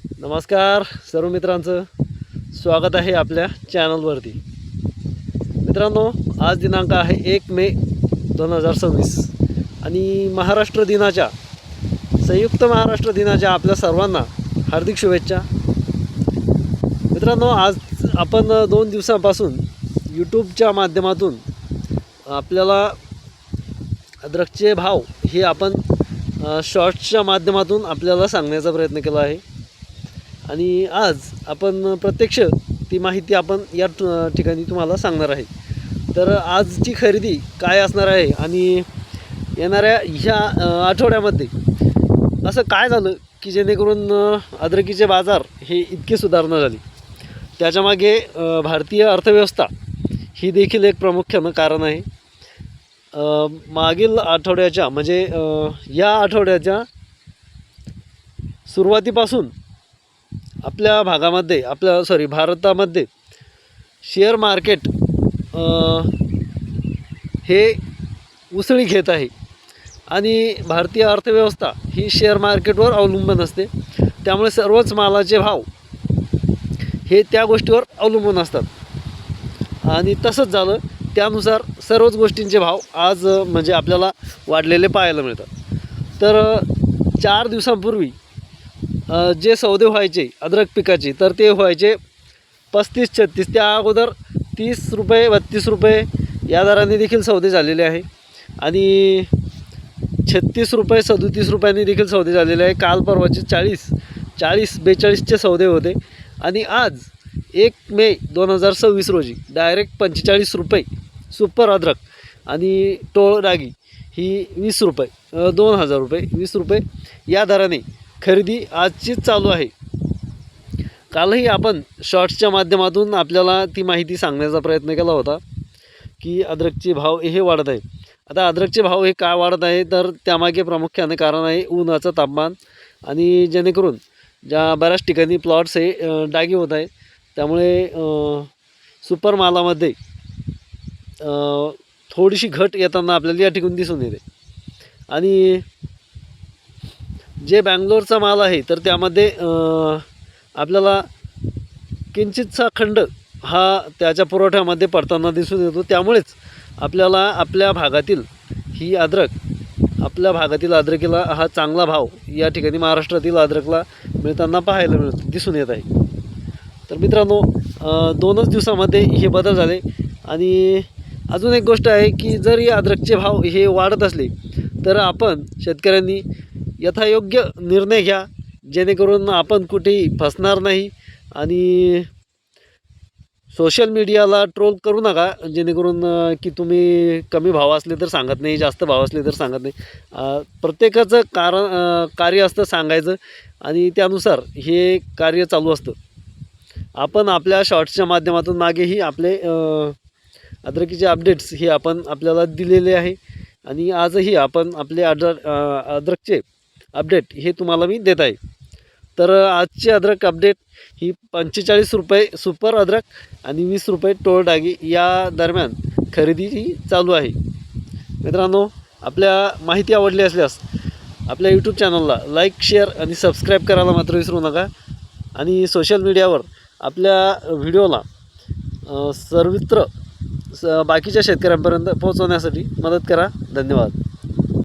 नमस्कार सर्व मित्रांचं स्वागत आहे आपल्या चॅनलवरती। मित्रांनो, आज दिनांक आहे 1 मे 2026 आणि महाराष्ट्र दिनाच्या संयुक्त महाराष्ट्र दिनाच्या आपल्या सर्वांना हार्दिक शुभेच्छा। मित्रांनो, आज आपण 2 दिवसांपासून यूट्यूबच्या माध्यमातून आपल्याला अद्रकचे भाव हे आपण शॉर्ट्सच्या माध्यमातून आपल्याला सांगण्याचा प्रयत्न केला आहे आणि आज आपण प्रत्यक्ष ती माहिती आपण या ठिकाणी तुम्हाला सांगणार आहे। तर आजची खरेदी काय असणार आहे आणि येणाऱ्या ह्या आठवड्यामध्ये असं काय झालं की जेणेकरून अद्रकीचे बाजार हे इतके सुधारणा झाली, त्याच्यामागे भारतीय अर्थव्यवस्था ही देखील एक प्रामुख्यानं कारण आहे। मागील आठवड्याच्या म्हणजे या आठवड्याच्या सुरुवातीपासून आपल्या भागामध्ये भारतामध्ये शेअर मार्केट हे उसळी घेत आहे आणि भारतीय अर्थव्यवस्था ही शेअर मार्केटवर अवलंबून असते। त्यामुळे सर्वच मालाचे भाव हे त्या गोष्टीवर अवलंबून असतात आणि तसंच झालं। त्यानुसार सर्वच गोष्टींचे भाव आज म्हणजे आपल्याला वाढलेले पाहायला मिळतात। तर 4 दिवसांपूर्वी जे सौदे व्हायचे अद्रक पिकाचे तर ते व्हायचे 35-36, त्या अगोदर 30 रुपये 32 रुपये या दराने देखील सौदे झालेले आहे आणि 36 रुपये 37 रुपयांनी देखील सौदे झालेले आहे। काल परवाचे 40-42चे सौदे होते आणि आज 1 मे 2026 रोजी डायरेक्ट 45 रुपये सुपर अद्रक आणि टोळ डागी ही 20 रुपये 2000 रुपये 20 रुपये या दराने खरेदी आजचीच चालू आहे। कालही आपण शॉर्ट्सच्या माध्यमातून आपल्याला ती माहिती सांगण्याचा प्रयत्न केला होता की अद्रकचे भाव हे वाढत आहे। आता अद्रकचे भाव हे का वाढत आहे तर त्यामागे प्रामुख्याने कारण आहे उन्हाचं तापमान आणि जेणेकरून ज्या बऱ्याच ठिकाणी प्लॉट्स हे डागी होत आहे, त्यामुळे सुपर मालामध्ये थोडीशी घट येताना आपल्याला या ठिकाणी दिसून येते। आणि जे बँगलोरचा माल आहे तर त्यामध्ये आपल्याला किंचितसा खंड हा त्याच्या पुरवठ्यामध्ये पडताना दिसून येतो। त्यामुळेच आपल्याला आपल्या भागातील अद्रकीला हा चांगला भाव या ठिकाणी महाराष्ट्रातील अद्रकला मिळताना पाहायला दिसून येत आहे। तर मित्रांनो, 2च दिवसामध्ये हे बदल झाले आणि अजून एक गोष्ट आहे की जर या अद्रकचे भाव हे वाढत असले तर आपण शेतकऱ्यांनी यथायोग्य निर्णय घ्या, जेणेकरून आपण कुठेही फसणार नाही आणि सोशल मीडियाला ट्रोल करू नका, जेणेकरून की तुम्ही कमी भाव असले तर सांगत नाही, जास्त भाव असले तर सांगत नाही। प्रत्येकाचं कार्य असतं सांगायचं आणि त्यानुसार हे कार्य चालू असतं। आपण आपल्या शॉर्ट्सच्या माध्यमातून मागेही आपले अद्रकीचे अपडेट्स हे आपण आपल्याला दिलेले आहे आणि आजही आपण आपले अद्रकचे अपडेट हे तुम्हाला मी देत आहे। तर आजची अद्रक अपडेट ही 45 रुपये सुपर अद्रक आणि 20 रुपये टोळ डागी या दरम्यान खरेदी ही चालू आहे। मित्रांनो, आपल्या माहिती आवडली असल्यास आपल्या यूट्यूब चॅनलला लाईक शेअर आणि सबस्क्राईब करायला मात्र विसरू नका आणि सोशल मीडियावर आपल्या व्हिडिओला सर्वत्र बाकीच्या शेतकऱ्यांपर्यंत पोहोचवण्यासाठी मदत करा। धन्यवाद।